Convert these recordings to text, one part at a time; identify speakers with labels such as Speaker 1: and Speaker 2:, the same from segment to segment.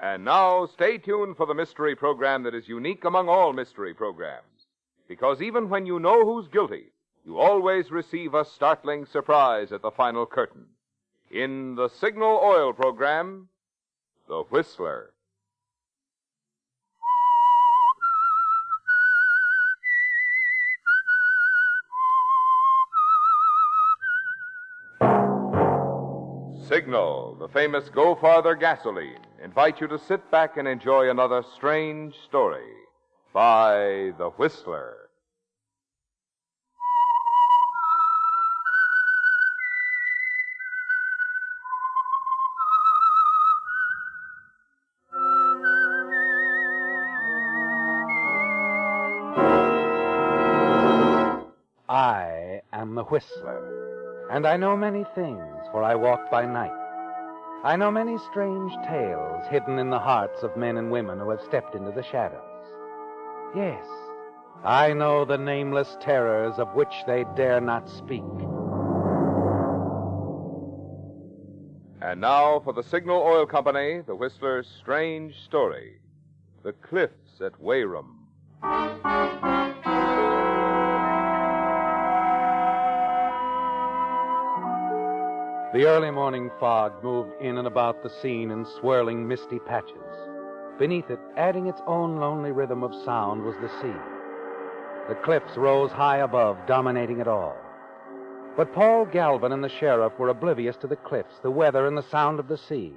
Speaker 1: And now, stay tuned for the mystery program that is unique among all mystery programs. Because even when you know who's guilty, you always receive a startling surprise at the final curtain. In the Signal Oil program, The Whistler. Signal, the famous Go Farther gasoline, invite you to sit back and enjoy another strange story by The Whistler.
Speaker 2: I am the Whistler, and I know many things, for I walk by night. I know many strange tales hidden in the hearts of men and women who have stepped into the shadows. Yes, I know the nameless terrors of which they dare not speak.
Speaker 1: And now for the Signal Oil Company, The Whistler's strange story, The Cliffs at Weyrum.
Speaker 2: The early morning fog moved in and about the scene in swirling, misty patches. Beneath it, adding its own lonely rhythm of sound, was the sea. The cliffs rose high above, dominating it all. But Paul Galvin and the sheriff were oblivious to the cliffs, the weather, and the sound of the sea.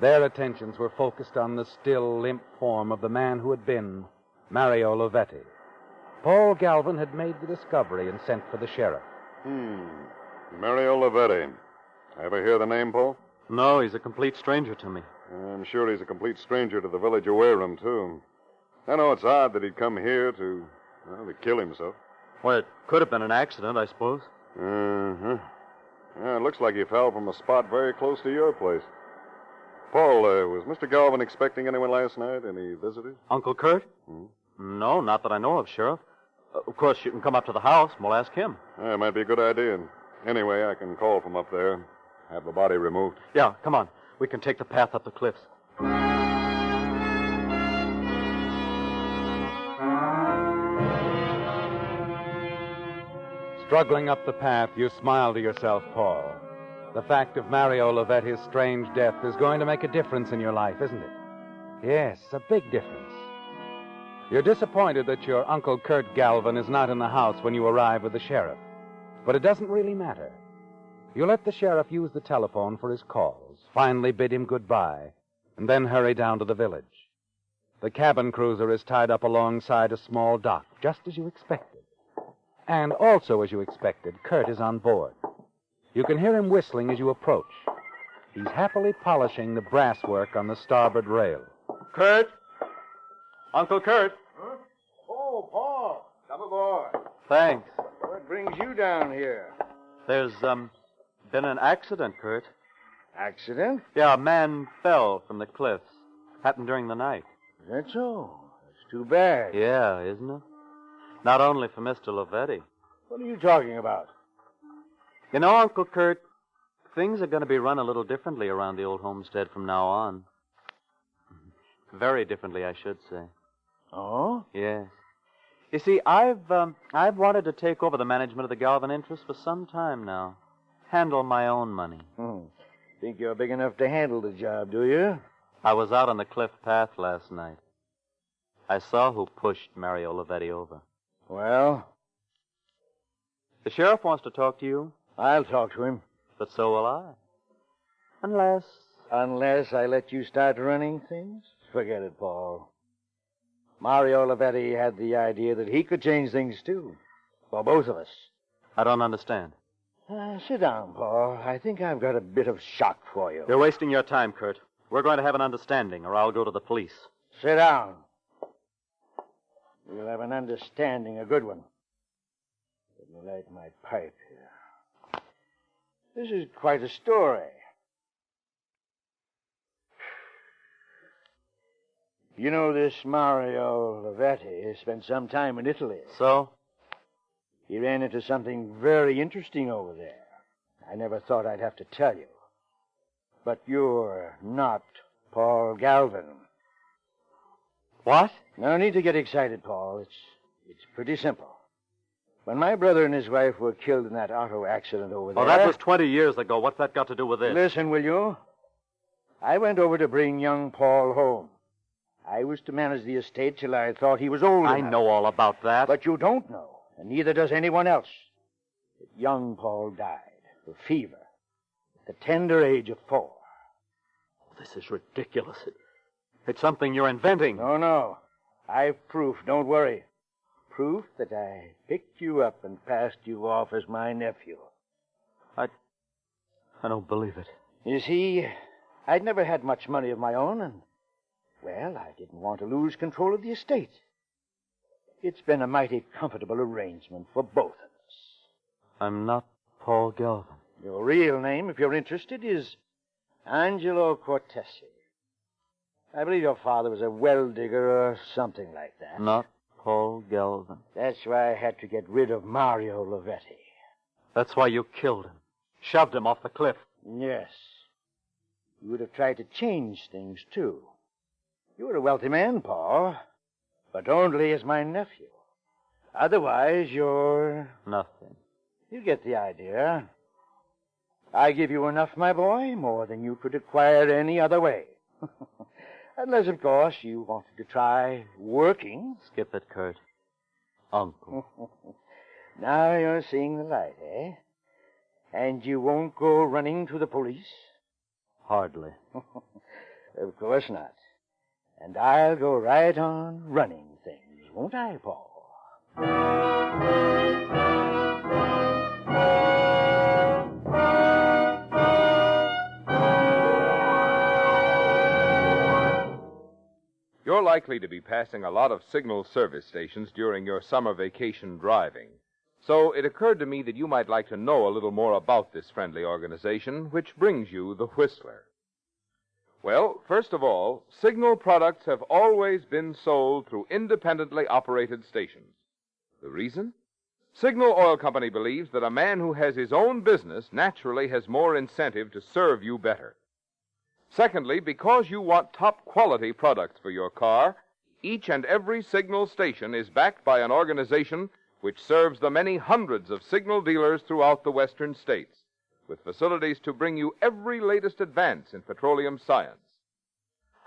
Speaker 2: Their attentions were focused on the still, limp form of the man who had been Mario Lovetti. Paul Galvin had made the discovery and sent for the sheriff.
Speaker 3: Mario Lovetti. Ever hear the name, Paul?
Speaker 4: No, he's a complete stranger to me.
Speaker 3: I'm sure he's a complete stranger to the village of Weyrum, too. I know it's odd that he'd come here to kill himself.
Speaker 4: Well, it could have been an accident, I suppose.
Speaker 3: Uh-huh. Yeah, it looks like he fell from a spot very close to your place. Paul, was Mr. Galvin expecting anyone last night? Any visitors?
Speaker 4: Uncle Kurt? No, not that I know of, Sheriff. Of course, you can come up to the house and we'll ask him.
Speaker 3: Yeah, it might be a good idea. Anyway, I can call from up there. Have the body removed.
Speaker 4: Yeah, come on. We can take the path up the cliffs.
Speaker 2: Struggling up the path, you smile to yourself, Paul. The fact of Mario Lovetti's strange death is going to make a difference in your life, isn't it? Yes, a big difference. You're disappointed that your Uncle Kurt Galvin is not in the house when you arrive with the sheriff. But it doesn't really matter. You let the sheriff use the telephone for his calls, finally bid him goodbye, and then hurry down to the village. The cabin cruiser is tied up alongside a small dock, just as you expected. And also as you expected, Kurt is on board. You can hear him whistling as you approach. He's happily polishing the brasswork on the starboard rail.
Speaker 4: Kurt? Uncle Kurt?
Speaker 5: Huh? Oh, Paul. Come aboard.
Speaker 4: Thanks.
Speaker 5: What brings you down here?
Speaker 4: There's, been an accident, Kurt.
Speaker 5: Accident?
Speaker 4: Yeah, a man fell from the cliffs. Happened during the night.
Speaker 5: Is that so? That's too bad.
Speaker 4: Yeah, isn't it? Not only for Mr. Lovetti.
Speaker 5: What are you talking about?
Speaker 4: You know, Uncle Kurt, things are going to be run a little differently around the old homestead from now on. Very differently, I should say.
Speaker 5: Oh?
Speaker 4: Yes. You see, I've wanted to take over the management of the Galvin interest for some time now. Handle my own money.
Speaker 5: Think you're big enough to handle the job, do you?
Speaker 4: I was out on the cliff path last night. I saw who pushed Mario Lovetti over.
Speaker 5: Well?
Speaker 4: The sheriff wants to talk to you.
Speaker 5: I'll talk to him.
Speaker 4: But so will I. Unless...
Speaker 5: Unless I let you start running things? Forget it, Paul. Mario Lovetti had the idea that he could change things, too. For both of us.
Speaker 4: I don't understand.
Speaker 5: Sit down, Paul. I think I've got a bit of shock for you.
Speaker 4: You're wasting your time, Kurt. We're going to have an understanding, or I'll go to the police.
Speaker 5: Sit down. We'll have an understanding, a good one. Let me light my pipe here. This is quite a story. You know, this Mario Lovetti spent some time in Italy.
Speaker 4: So?
Speaker 5: He ran into something very interesting over there. I never thought I'd have to tell you. But you're not Paul Galvin.
Speaker 4: What?
Speaker 5: No need to get excited, Paul. It's pretty simple. When my brother and his wife were killed in that auto accident over there...
Speaker 4: Oh, that was 20 years ago. What's that got to do with this?
Speaker 5: Listen, will you? I went over to bring young Paul home. I was to manage the estate till I thought he was old enough.
Speaker 4: I know all about that.
Speaker 5: But you don't know, and neither does anyone else. That young Paul died of fever at the tender age of 4.
Speaker 4: This is ridiculous. It's something you're inventing.
Speaker 5: No. I've proof. Don't worry. Proof that I picked you up and passed you off as my nephew.
Speaker 4: I don't believe it.
Speaker 5: You see, I'd never had much money of my own, and, well, I didn't want to lose control of the estate. It's been a mighty comfortable arrangement for both of us.
Speaker 4: I'm not Paul Galvin.
Speaker 5: Your real name, if you're interested, is Angelo Cortesi. I believe your father was a well-digger or something like that.
Speaker 4: Not Paul Galvin.
Speaker 5: That's why I had to get rid of Mario Lavetti.
Speaker 4: That's why you killed him. Shoved him off the cliff.
Speaker 5: Yes. You would have tried to change things, too. You were a wealthy man, Paul, but only as my nephew. Otherwise, you're...
Speaker 4: Nothing.
Speaker 5: You get the idea. I give you enough, my boy, more than you could acquire any other way. Unless, of course, you wanted to try working.
Speaker 4: Skip it, Kurt. Uncle.
Speaker 5: Now you're seeing the light, eh? And you won't go running to the police?
Speaker 4: Hardly.
Speaker 5: Of course not. And I'll go right on running things, won't I, Paul?
Speaker 1: You're likely to be passing a lot of signal service stations during your summer vacation driving. So it occurred to me that you might like to know a little more about this friendly organization, which brings you the Whistler. Well, first of all, Signal products have always been sold through independently operated stations. The reason? Signal Oil Company believes that a man who has his own business naturally has more incentive to serve you better. Secondly, because you want top-quality products for your car, each and every Signal station is backed by an organization which serves the many hundreds of Signal dealers throughout the western states, with facilities to bring you every latest advance in petroleum science.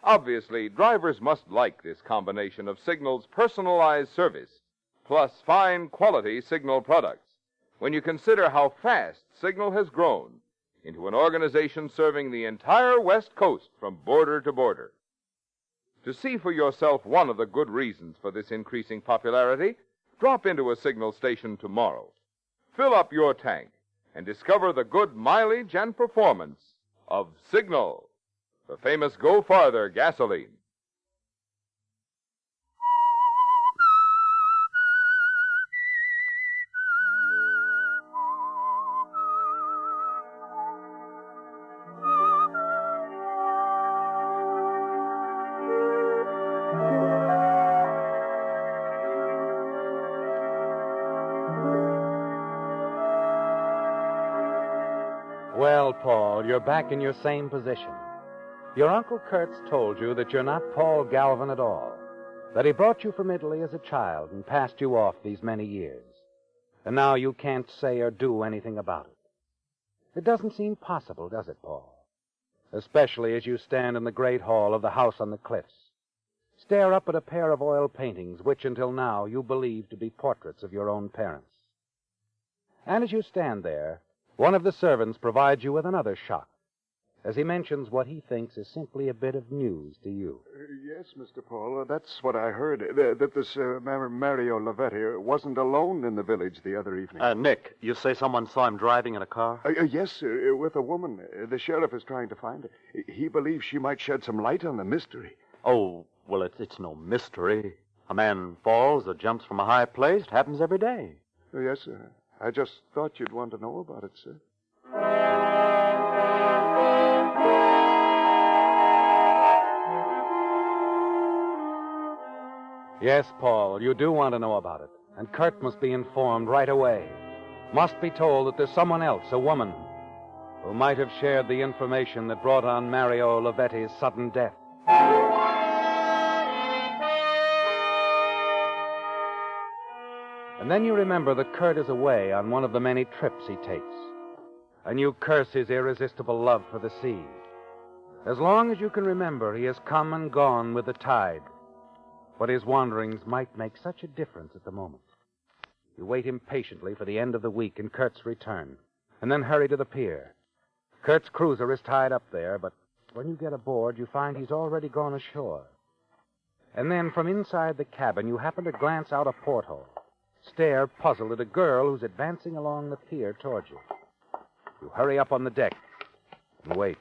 Speaker 1: Obviously, drivers must like this combination of Signal's personalized service, plus fine quality Signal products, when you consider how fast Signal has grown into an organization serving the entire West Coast from border to border. To see for yourself one of the good reasons for this increasing popularity, drop into a Signal station tomorrow. Fill up your tank and discover the good mileage and performance of Signal, the famous Go Farther gasoline.
Speaker 2: Well, Paul, you're back in your same position. Your Uncle Kurt's told you that you're not Paul Galvin at all, that he brought you from Italy as a child and passed you off these many years. And now you can't say or do anything about it. It doesn't seem possible, does it, Paul? Especially as you stand in the great hall of the house on the cliffs. Stare up at a pair of oil paintings which until now you believed to be portraits of your own parents. And as you stand there, one of the servants provides you with another shock, as he mentions what he thinks is simply a bit of news to you.
Speaker 3: Yes, Mr. Paul, that's what I heard, that this Mario Lavetti wasn't alone in the village the other evening.
Speaker 4: Nick, you say someone saw him driving in a car?
Speaker 3: Yes, with a woman. The sheriff is trying to find her. He believes she might shed some light on the mystery.
Speaker 4: Oh, well, it's no mystery. A man falls or jumps from a high place. It happens every day.
Speaker 3: Yes, sir. I just thought you'd want to know about it, sir.
Speaker 2: Yes, Paul, you do want to know about it. And Kurt must be informed right away. Must be told that there's someone else, a woman, who might have shared the information that brought on Mario Lavetti's sudden death. And then you remember that Kurt is away on one of the many trips he takes. And you curse his irresistible love for the sea. As long as you can remember, he has come and gone with the tide. But his wanderings might make such a difference at the moment. You wait impatiently for the end of the week and Kurt's return, and then hurry to the pier. Kurt's cruiser is tied up there, but when you get aboard, you find he's already gone ashore. And then from inside the cabin, you happen to glance out a porthole, stare puzzled at a girl who's advancing along the pier towards you. You hurry up on the deck and wait.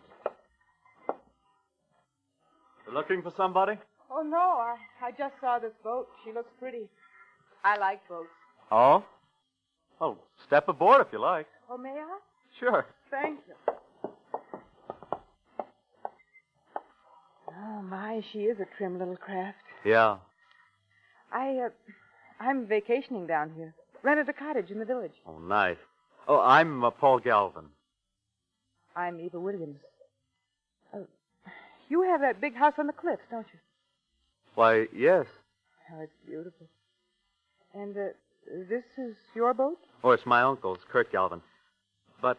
Speaker 4: You looking for somebody?
Speaker 6: Oh, no. I just saw this boat. She looks pretty. I like boats.
Speaker 4: Oh? Oh, step aboard if you like.
Speaker 6: Oh, may I?
Speaker 4: Sure.
Speaker 6: Thank you. Oh, my, she is a trim little craft.
Speaker 4: Yeah.
Speaker 6: I'm vacationing down here. Rented a cottage in the village.
Speaker 4: Oh, nice. Oh, I'm Paul Galvin.
Speaker 6: I'm Eva Williams. You have that big house on the cliffs, don't you?
Speaker 4: Why, yes.
Speaker 6: Oh, it's beautiful. And, this is your boat?
Speaker 4: Oh, it's my uncle's, Kurt Galvin. But,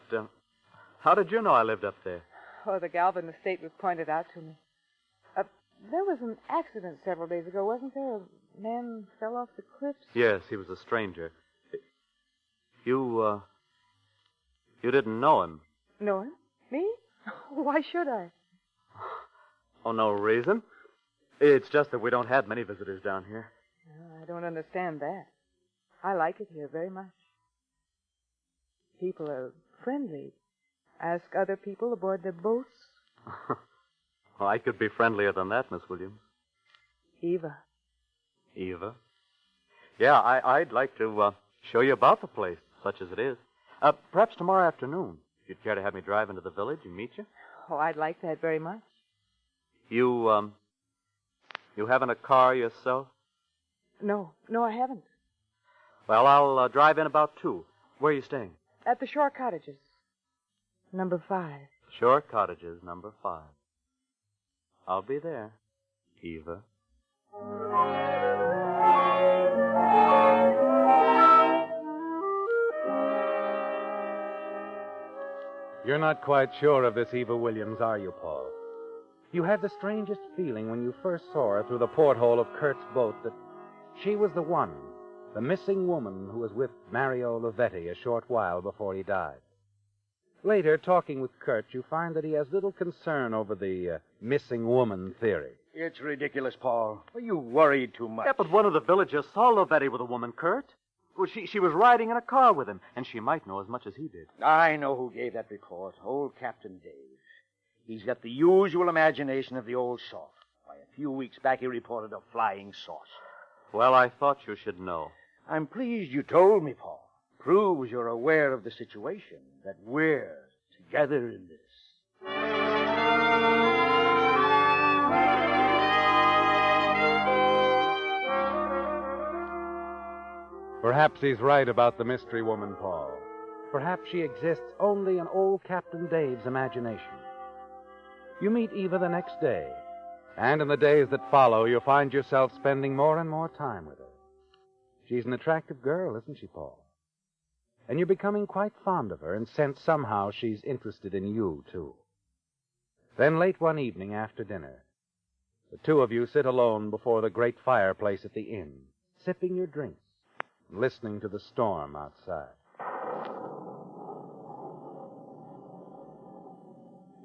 Speaker 4: how did you know I lived up there?
Speaker 6: Oh, the Galvin estate was pointed out to me. There was an accident several days ago, wasn't there? A man fell off the cliffs?
Speaker 4: Yes, he was a stranger. You didn't know him?
Speaker 6: Know him? Me? Why should I?
Speaker 4: Oh, no reason. It's just that we don't have many visitors down here.
Speaker 6: I don't understand that. I like it here very much. People are friendly. Ask other people aboard their boats.
Speaker 4: Well, I could be friendlier than that, Miss Williams.
Speaker 6: Eva.
Speaker 4: Eva? Yeah, I'd like to show you about the place, such as it is. Perhaps tomorrow afternoon. If you'd care to have me drive into the village and meet you?
Speaker 6: Oh, I'd like that very much.
Speaker 4: You haven't a car yourself?
Speaker 6: No, I haven't.
Speaker 4: Well, I'll drive in about 2. Where are you staying?
Speaker 6: At the Shore Cottages. Number 5.
Speaker 4: Shore Cottages, number 5. I'll be there, Eva.
Speaker 2: You're not quite sure of this Eva Williams, are you, Paul? You had the strangest feeling when you first saw her through the porthole of Kurt's boat that she was the one, the missing woman who was with Mario Lavetti a short while before he died. Later, talking with Kurt, you find that he has little concern over the missing woman theory.
Speaker 5: It's ridiculous, Paul. Well, you worried too much.
Speaker 4: Yeah, but one of the villagers saw Lavetti with a woman, Kurt. Well, she was riding in a car with him, and she might know as much as he did.
Speaker 5: I know who gave that report. Old Captain Dave. He's got the usual imagination of the old sort. Why, a few weeks back he reported a flying saucer.
Speaker 4: Well, I thought you should know.
Speaker 5: I'm pleased you told me, Paul. Proves you're aware of the situation, that we're together in this.
Speaker 2: Perhaps he's right about the mystery woman, Paul. Perhaps she exists only in old Captain Dave's imagination. You meet Eva the next day, and in the days that follow, you'll find yourself spending more and more time with her. She's an attractive girl, isn't she, Paul? And you're becoming quite fond of her and sense somehow she's interested in you, too. Then late one evening after dinner, the two of you sit alone before the great fireplace at the inn, sipping your drinks and listening to the storm outside.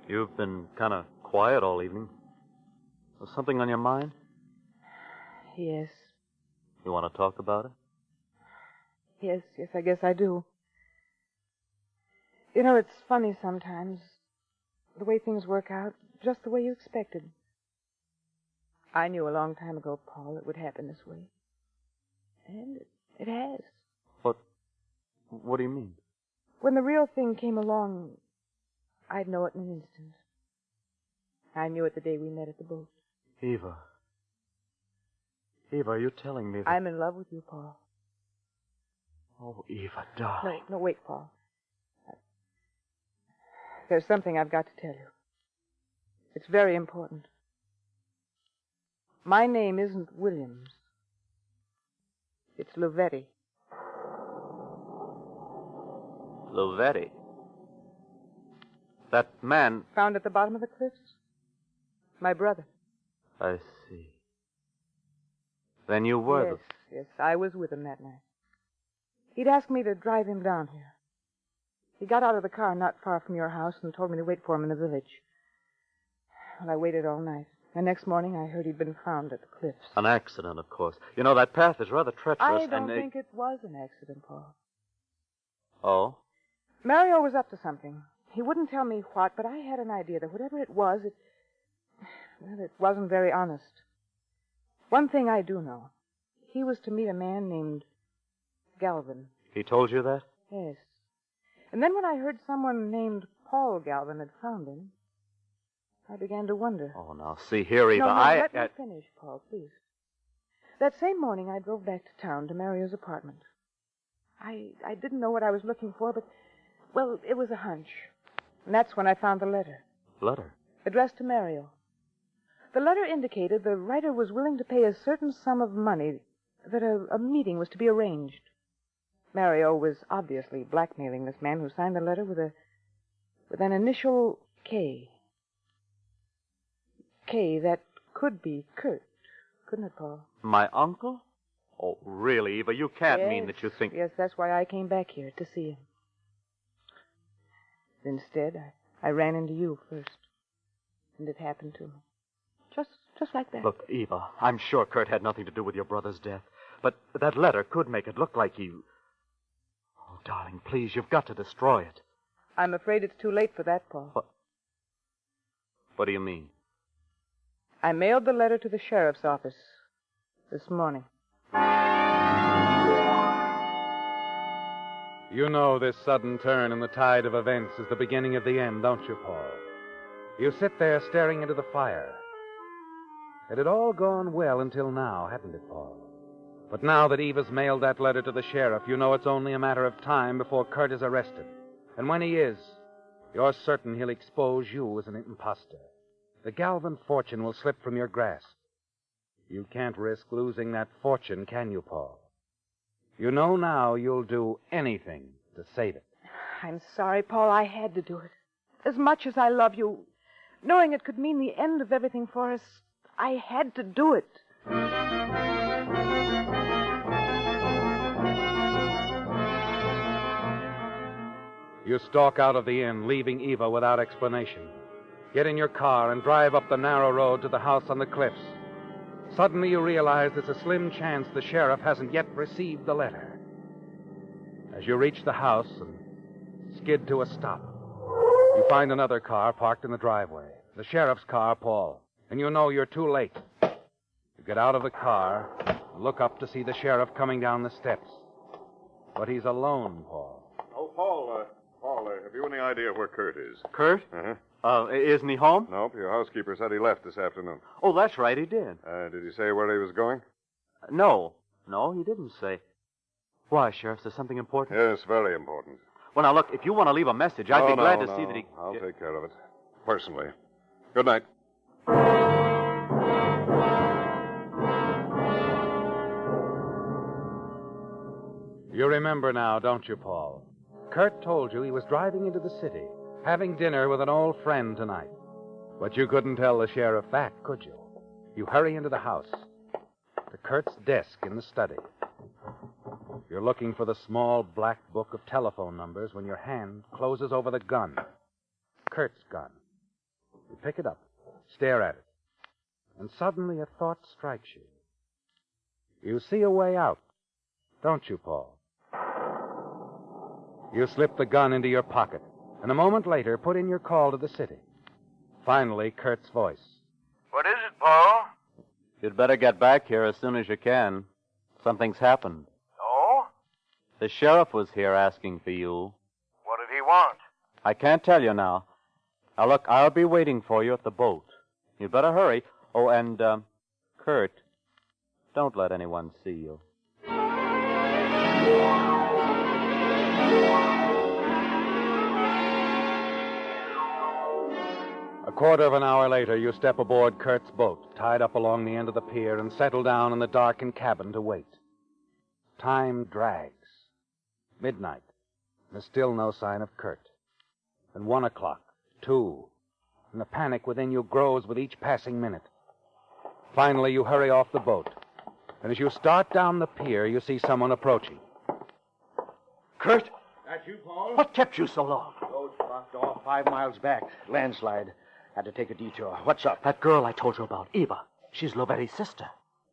Speaker 4: You've been kind of quiet all evening. Was something on your mind?
Speaker 6: Yes.
Speaker 4: You want to talk about it?
Speaker 6: Yes, I guess I do. You know, it's funny sometimes, the way things work out, just the way you expected. I knew a long time ago, Paul, it would happen this way. And it has.
Speaker 4: What do you mean?
Speaker 6: When the real thing came along, I'd know it in an instant. I knew it the day we met at the boat.
Speaker 4: Eva, are you telling me that...
Speaker 6: I'm in love with you, Paul.
Speaker 4: Oh, Eva, darling.
Speaker 6: No, wait, Paul. There's something I've got to tell you. It's very important. My name isn't Williams. It's Lavetti.
Speaker 4: Lovetti. That man...
Speaker 6: Found at the bottom of the cliffs? My brother.
Speaker 4: I see. Then you were
Speaker 6: Yes, I was with him that night. He'd asked me to drive him down here. He got out of the car not far from your house and told me to wait for him in the village. Well, I waited all night. The next morning, I heard he'd been found at the cliffs.
Speaker 4: An accident, of course. You know, that path is rather treacherous.
Speaker 6: I don't think it was an accident, Paul.
Speaker 4: Oh?
Speaker 6: Mario was up to something. He wouldn't tell me what, but I had an idea that whatever it was, it wasn't very honest. One thing I do know. He was to meet a man named Galvin.
Speaker 4: He told you that?
Speaker 6: Yes. And then when I heard someone named Paul Galvin had found him, I began to wonder.
Speaker 4: Oh, now, see here, Eva,
Speaker 6: No, let me finish, Paul, please. That same morning, I drove back to town to Mario's apartment. I didn't know what I was looking for, but, well, it was a hunch. And that's when I found the letter.
Speaker 4: Letter?
Speaker 6: Addressed to Mario. The letter indicated the writer was willing to pay a certain sum of money, that a meeting was to be arranged. Mario was obviously blackmailing this man who signed the letter with an initial K. K, that could be Kurt, couldn't it, Paul?
Speaker 4: My uncle? Oh, really, Eva? You can't mean that you think...
Speaker 6: Yes, that's why I came back here, to see him. Instead, I ran into you first. And it happened to me. Just like that.
Speaker 4: Look, Eva, I'm sure Kurt had nothing to do with your brother's death. But that letter could make it look like he... Oh, darling, please, you've got to destroy it.
Speaker 6: I'm afraid it's too late for that, Paul.
Speaker 4: What do you mean?
Speaker 6: I mailed the letter to the sheriff's office this morning.
Speaker 2: You know this sudden turn in the tide of events is the beginning of the end, don't you, Paul? You sit there staring into the fire. It had all gone well until now, hadn't it, Paul? But now that Eva's mailed that letter to the sheriff, you know it's only a matter of time before Kurt is arrested. And when he is, you're certain he'll expose you as an imposter. The Galvin fortune will slip from your grasp. You can't risk losing that fortune, can you, Paul? You know now you'll do anything to save it.
Speaker 6: I'm sorry, Paul. I had to do it. As much as I love you, knowing it could mean the end of everything for us, I had to do it.
Speaker 2: You stalk out of the inn, leaving Eva without explanation. Get in your car and drive up the narrow road to the house on the cliffs. Suddenly you realize there's a slim chance the sheriff hasn't yet received the letter. As you reach the house and skid to a stop, you find another car parked in the driveway. The sheriff's car, Paul. And you know you're too late. You get out of the car and look up to see the sheriff coming down the steps. But he's alone, Paul.
Speaker 3: Oh, Paul, have you any idea where Kurt is?
Speaker 4: Kurt?
Speaker 3: Uh-huh.
Speaker 4: Isn't he home?
Speaker 3: Nope, your housekeeper said he left this afternoon.
Speaker 4: Oh, that's right, he did.
Speaker 3: Did he say where he was going?
Speaker 4: No, he didn't say. Why, Sheriff, is there something important?
Speaker 3: Yes, very important.
Speaker 4: Well, now, look, if you want to leave a message, I'd be glad to see that he...
Speaker 3: I'll take care of it. Personally. Good night.
Speaker 2: You remember now, don't you, Paul? Kurt told you he was driving into the city, having dinner with an old friend tonight. But you couldn't tell the sheriff that, could you? You hurry into the house, to Kurt's desk in the study. You're looking for the small black book of telephone numbers when your hand closes over the gun. Kurt's gun. You pick it up, stare at it, and suddenly a thought strikes you. You see a way out, don't you, Paul? You slip the gun into your pocket, and a moment later put in your call to the city. Finally, Kurt's voice.
Speaker 7: What is it, Paul?
Speaker 4: You'd better get back here as soon as you can. Something's happened.
Speaker 7: Oh?
Speaker 4: The sheriff was here asking for you.
Speaker 7: What did he want?
Speaker 4: I can't tell you now. Now, look, I'll be waiting for you at the boat. You'd better hurry. Oh, and, Kurt, don't let anyone see you.
Speaker 2: A quarter of an hour later, you step aboard Kurt's boat, tied up along the end of the pier, and settle down in the darkened cabin to wait. Time drags. Midnight. There's still no sign of Kurt. And 1 o'clock, 2, and the panic within you grows with each passing minute. Finally, you hurry off the boat. And as you start down the pier, you see someone approaching.
Speaker 5: Kurt?
Speaker 8: That you, Paul?
Speaker 5: What kept you so long?
Speaker 8: Road's blocked off 5 miles back.
Speaker 5: Landslide. Had to take a detour. What's up?
Speaker 4: That girl I told you about, Eva. She's Lovetti's sister.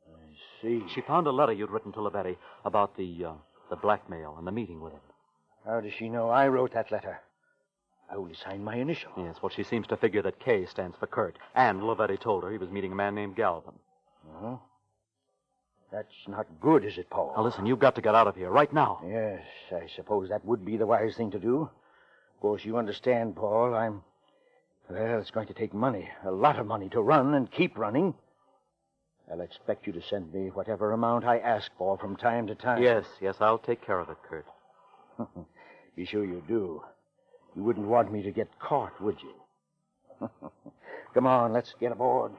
Speaker 5: I see.
Speaker 4: She found a letter you'd written to Lovetti about the blackmail and the meeting with him.
Speaker 5: How does she know I wrote that letter? I only signed my initial.
Speaker 4: Yes, well, she seems to figure that K stands for Kurt. And Lovetti told her he was meeting a man named Galvin.
Speaker 5: Uh-huh. That's not good, is it, Paul?
Speaker 4: Now, listen, you've got to get out of here right now.
Speaker 5: Yes, I suppose that would be the wise thing to do. Of course, you understand, Paul, well, it's going to take money, a lot of money to run and keep running. I'll expect you to send me whatever amount I ask for from time to time.
Speaker 4: Yes, I'll take care of it, Kurt.
Speaker 5: Be sure you do. You wouldn't want me to get caught, would you? Come on, let's get aboard.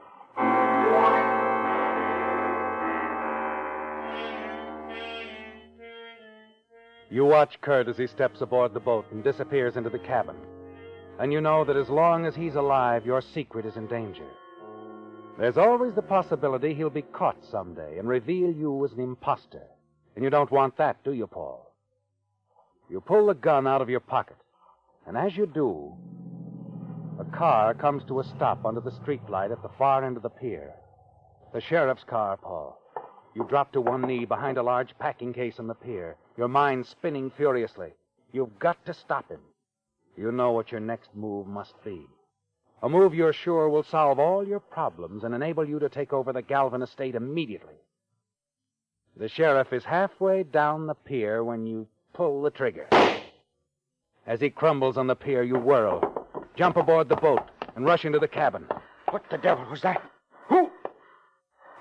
Speaker 2: You watch Kurt as he steps aboard the boat and disappears into the cabin. And you know that as long as he's alive, your secret is in danger. There's always the possibility he'll be caught someday and reveal you as an imposter. And you don't want that, do you, Paul? You pull the gun out of your pocket. And as you do, a car comes to a stop under the streetlight at the far end of the pier. The sheriff's car, Paul. You drop to one knee behind a large packing case on the pier, your mind spinning furiously. You've got to stop him. You know what your next move must be. A move you're sure will solve all your problems and enable you to take over the Galvin estate immediately. The sheriff is halfway down the pier when you pull the trigger. As he crumbles on the pier, you whirl, jump aboard the boat, and rush into the cabin.
Speaker 5: What the devil was that? Who?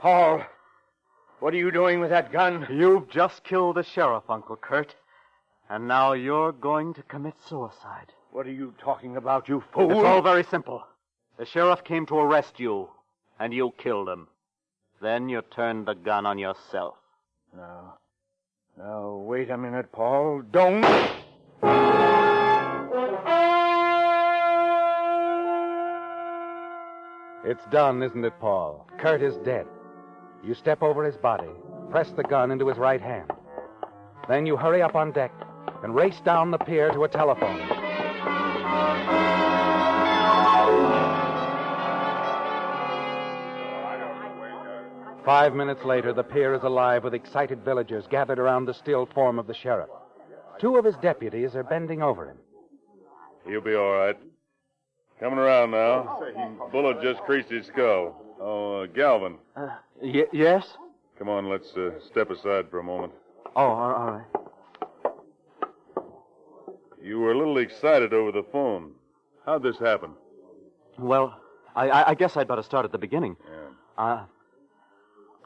Speaker 5: Paul, what are you doing with that gun?
Speaker 4: You've just killed the sheriff, Uncle Kurt. And now you're going to commit suicide.
Speaker 5: What are you talking about, you fool?
Speaker 4: It's all very simple. The sheriff came to arrest you, and you killed him. Then you turned the gun on yourself.
Speaker 5: Now, wait a minute, Paul. Don't.
Speaker 2: It's done, isn't it, Paul? Kurt is dead. You step over his body, press the gun into his right hand. Then you hurry up on deck and race down the pier to a telephone. Five minutes later, the pier is alive with excited villagers gathered around the still form of the sheriff. 2 of his deputies are bending over him.
Speaker 3: He'll be all right. Coming around now. Bullet just creased his skull. Oh, Galvin.
Speaker 4: Yes?
Speaker 3: Come on, let's step aside for a moment.
Speaker 4: Oh, all right.
Speaker 3: You were a little excited over the phone. How'd this happen?
Speaker 4: Well, I guess I'd better start at the beginning.
Speaker 3: Yeah.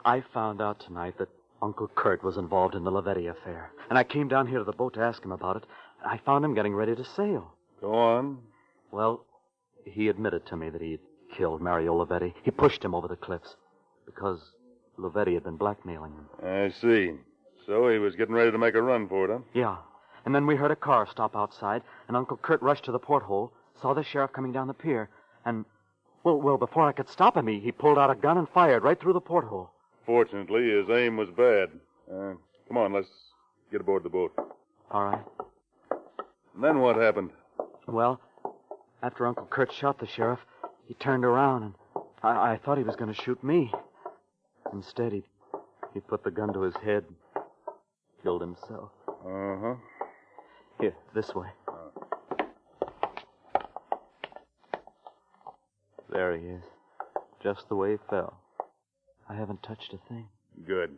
Speaker 4: I found out tonight that Uncle Kurt was involved in the Lovetti affair. And I came down here to the boat to ask him about it. I found him getting ready to sail.
Speaker 3: Go on.
Speaker 4: Well, he admitted to me that he'd killed Mario Lovetti. He pushed him over the cliffs because Lovetti had been blackmailing him.
Speaker 3: I see. So he was getting ready to make a run for it, huh?
Speaker 4: Yeah. And then we heard a car stop outside, and Uncle Kurt rushed to the porthole, saw the sheriff coming down the pier, and, well, before I could stop him, he pulled out a gun and fired right through the porthole.
Speaker 3: Fortunately, his aim was bad. Come on, let's get aboard the boat.
Speaker 4: All right.
Speaker 3: And then what happened?
Speaker 4: Well, after Uncle Kurt shot the sheriff, he turned around, and I thought he was going to shoot me. Instead, he put the gun to his head and killed himself.
Speaker 3: Uh-huh.
Speaker 4: Here, this way. There he is. Just the way he fell. I haven't touched a thing.
Speaker 3: Good.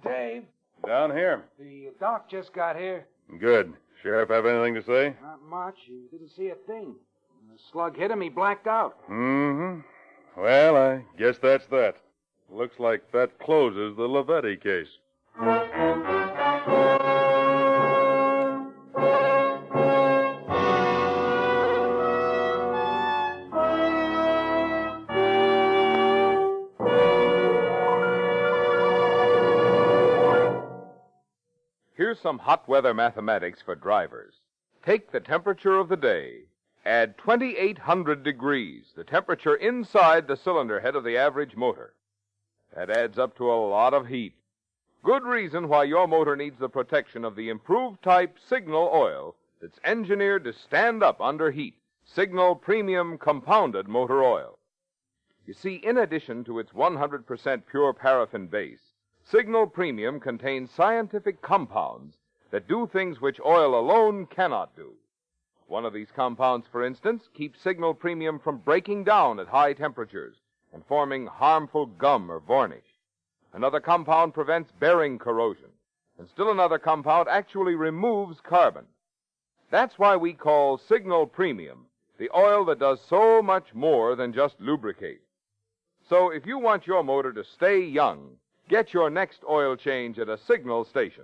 Speaker 2: Dave,
Speaker 3: Down here.
Speaker 2: the doc just got here.
Speaker 3: Good. Sheriff have anything to say?
Speaker 2: Not much. He didn't see a thing. When the slug hit him, he blacked out.
Speaker 3: Mm-hmm. Well, I guess that's that. Looks like that closes the Lovetti case.
Speaker 1: Here's Here's some hot weather mathematics for drivers. Take the temperature of the day. Add 2,800 degrees, the temperature inside the cylinder head of the average motor. That adds up to a lot of heat. Good reason why your motor needs the protection of the improved type Signal oil that's engineered to stand up under heat. Signal Premium Compounded Motor Oil. You see, in addition to its 100% pure paraffin base, Signal Premium contains scientific compounds that do things which oil alone cannot do. One of these compounds, for instance, keeps Signal Premium from breaking down at high temperatures and forming harmful gum or varnish. Another compound prevents bearing corrosion, and still another compound actually removes carbon. That's why we call Signal Premium the oil that does so much more than just lubricate. So if you want your motor to stay young, get your next oil change at a Signal station.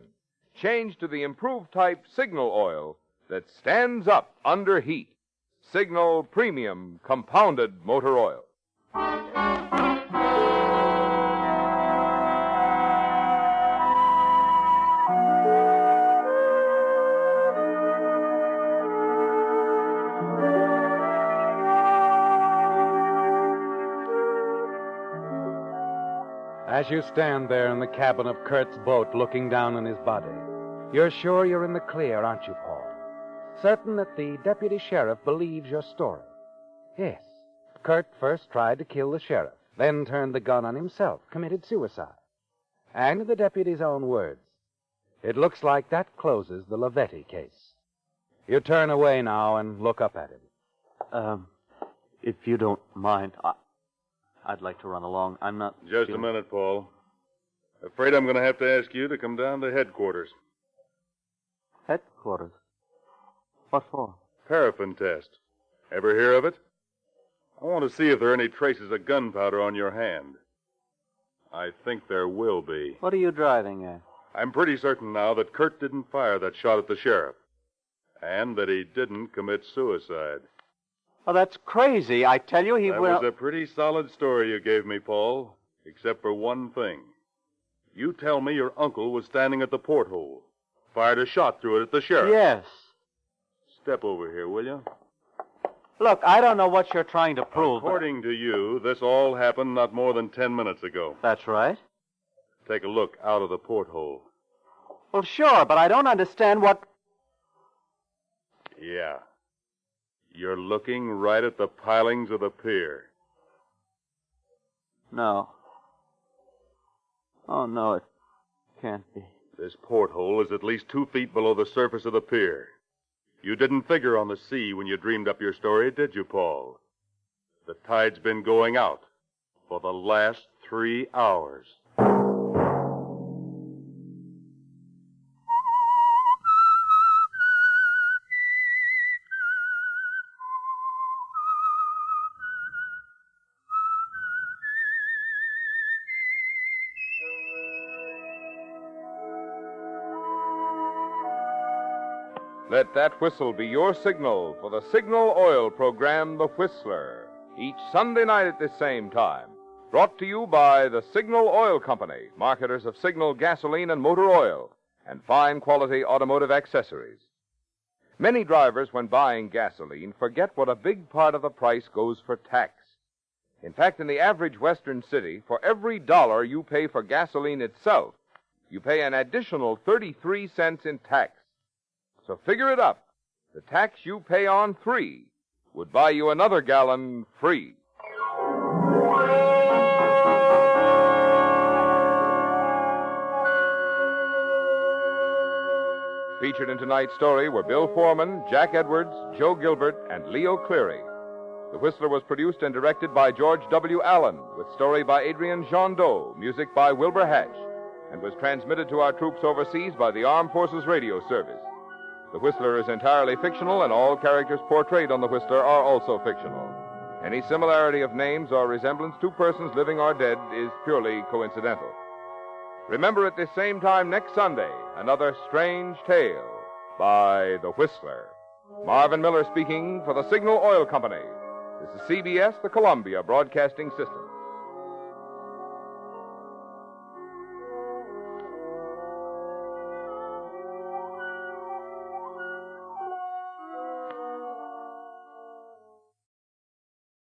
Speaker 1: Change to the improved type Signal oil that stands up under heat. Signal Premium Compounded Motor Oil.
Speaker 2: As you stand there in the cabin of Kurt's boat looking down on his body, you're sure you're in the clear, aren't you, Paul? Certain that the deputy sheriff believes your story. Yes, Kurt first tried to kill the sheriff, then turned the gun on himself, committed suicide. And in the deputy's own words, it looks like that closes the Lavetti case. You turn away now and look up at him.
Speaker 4: If you don't mind, I'd like to run along. I'm not...
Speaker 3: Just a minute, Paul. Afraid I'm going to have to ask you to come down to headquarters.
Speaker 4: Headquarters? What for?
Speaker 3: Paraffin test. Ever hear of it? I want to see if there are any traces of gunpowder on your hand. I think there will be.
Speaker 4: What are you driving at?
Speaker 3: I'm pretty certain now that Kurt didn't fire that shot at the sheriff. And that he didn't commit suicide.
Speaker 4: Oh, that's crazy. I tell you,
Speaker 3: That was a pretty solid story you gave me, Paul. Except for one thing. You tell me your uncle was standing at the porthole. Fired a shot through it at the sheriff.
Speaker 4: Yes.
Speaker 3: Step over here, will you?
Speaker 4: Look, I don't know what you're trying to prove.
Speaker 3: According to you, this all happened not more than 10 minutes ago.
Speaker 4: That's right.
Speaker 3: Take a look out of the porthole.
Speaker 4: Well, sure, but I don't understand what...
Speaker 3: Yeah. You're looking right at the pilings of the pier.
Speaker 4: No. Oh, no, it can't be.
Speaker 3: This porthole is at least 2 feet below the surface of the pier. You didn't figure on the sea when you dreamed up your story, did you, Paul? The tide's been going out for the last 3 hours.
Speaker 1: Let that whistle be your signal for the Signal Oil program, The Whistler, each Sunday night at this same time. Brought to you by the Signal Oil Company, marketers of Signal gasoline and motor oil, and fine quality automotive accessories. Many drivers, when buying gasoline, forget what a big part of the price goes for tax. In fact, in the average Western city, for every $1 you pay for gasoline itself, you pay an additional 33 cents in tax. So figure it up. The tax you pay on 3 would buy you another gallon free. Featured in tonight's story were Bill Foreman, Jack Edwards, Joe Gilbert, and Leo Cleary. The Whistler was produced and directed by George W. Allen, with story by Adrian Jondeau, music by Wilbur Hatch, and was transmitted to our troops overseas by the Armed Forces Radio Service. The Whistler is entirely fictional, and all characters portrayed on The Whistler are also fictional. Any similarity of names or resemblance to persons living or dead is purely coincidental. Remember at this same time next Sunday, another strange tale by The Whistler. Marvin Miller speaking for the Signal Oil Company. This is CBS, the Columbia Broadcasting System.